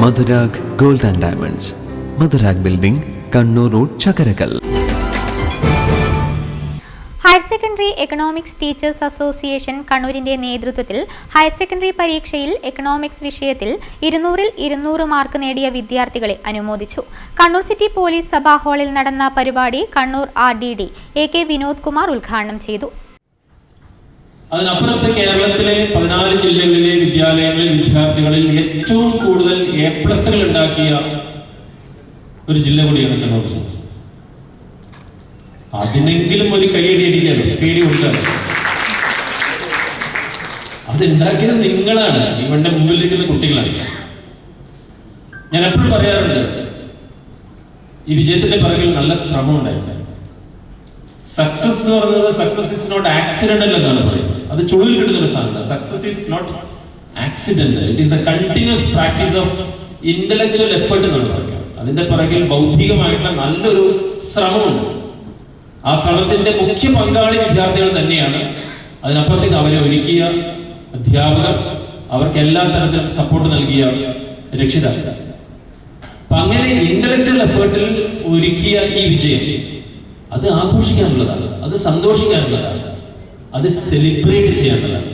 Madhurag gold and diamonds, Madhurag building, Kannur road, Chakkarakkal. Higher secondary economics teachers association കണ്ണൂരിന്റെ നേതൃത്വത്തിൽ higher secondary പരീക്ഷയിൽ economics വിഷയത്തിൽ 200-ൽ 200 mark നേടിയ വിദ്യാർത്ഥികളെ അനുമോദിച്ചു. കണ്ണൂർ സിറ്റി പോലീസ് സഭാ ഹാളിൽ നടന്ന പരിപാടി കണ്ണൂർ RDD AK വിനോദ് കുമാർ ഉദ്ഘാടനം ചെയ്തു. അതിനപ്പുറത്ത് കേരളത്തിലെ 14 ജില്ലകളിലെ വിദ്യാലയങ്ങളിൽ വിദ്യാർത്ഥികളിൽ ഏറ്റവും കൂടുതൽ A+ ഉണ്ടാക്കിയ ഒരു ജില്ല കൂടിയാണ് കണ്ണൂർ ജില്ല. അതിനെങ്കിലും ഒരു കൈയടി കൊടുക്കാൻ. അതുണ്ടാക്കിയത് നിങ്ങളാണ്, ഇവന്റെ മുമ്പിലിരിക്കുന്ന കുട്ടികളാണ്. ഞാൻ എപ്പോഴും പറയാറുണ്ട്, ഈ വിജയത്തിന്റെ പിറകിൽ നല്ല ശ്രമം ഉണ്ടായിരുന്നു. സക്സസ് എന്ന് പറയുന്നത് സക്സസ് ഇസ് നോട്ട് ആക്സിഡന്റൽ എന്നാണ് പറയുന്നത്. അത് ചുളിൽ കിട്ടുന്ന ഒരു സാധനം. Success is not accidental, it is the continuous practice of intellectual effort എന്നാണ് പറയുക. അതിന്റെ പിറകിൽ ബൗദ്ധികമായിട്ടുള്ള നല്ലൊരു ശ്രമമുണ്ട്. ആ ശ്രമത്തിന്റെ മുഖ്യ പങ്കാളി വിദ്യാർത്ഥികൾ തന്നെയാണ്. അതിനപ്പുറത്തേക്ക് അവരെ ഒരുക്കിയ അധ്യാപകർ, അവർക്ക് എല്ലാ തരത്തിലും സപ്പോർട്ട് നൽകിയ രക്ഷിതാക്കൾ. അപ്പൊ അങ്ങനെ ഇന്റലക്ച്വൽ എഫേർട്ടിൽ ഒരുക്കിയ ഈ വിജയം അത് ആഘോഷിക്കാനുള്ളതാണ്, അത് സന്തോഷിക്കാനുള്ളതാണ്, അത് സെലിബ്രേറ്റ് ചെയ്യാനുള്ളതാണ്.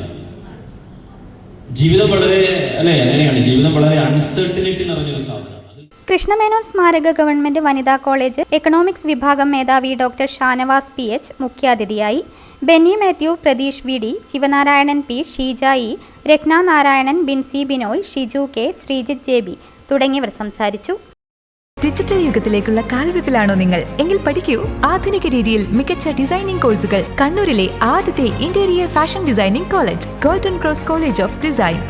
ജീവിതം വളരെ അങ്ങനെയാണ്, ജീവിതം വളരെ അൺസർട്ടനിറ്റി നിറഞ്ഞൊരു സാധനമാണ്. കൃഷ്ണമേനോൻ സ്മാരക ഗവൺമെന്റ് വനിതാ കോളേജ് എക്കണോമിക്സ് വിഭാഗം മേധാവി ഡോക്ടർ ഷാനവാസ് PH മുഖ്യാതിഥിയായി. Benny Mathew, Pratheesh VD, Sivanarayanan P, Sheeja E, രത്ന നാരായണൻ, ബിൻസി ബിനോയ്, ഷിജു K, ശ്രീജിത്ത് JB തുടങ്ങിയവർ സംസാരിച്ചു. ഡിജിറ്റൽ യുഗത്തിലേക്കുള്ള കാൽവെപ്പിലാണോ നിങ്ങൾ? എങ്കിൽ പഠിക്കൂ ആധുനിക രീതിയിൽ മികച്ച ഡിസൈനിംഗ് കോഴ്സുകൾ. കണ്ണൂരിലെ ആദ്യത്തെ interior fashion designing college, golden cross college of design.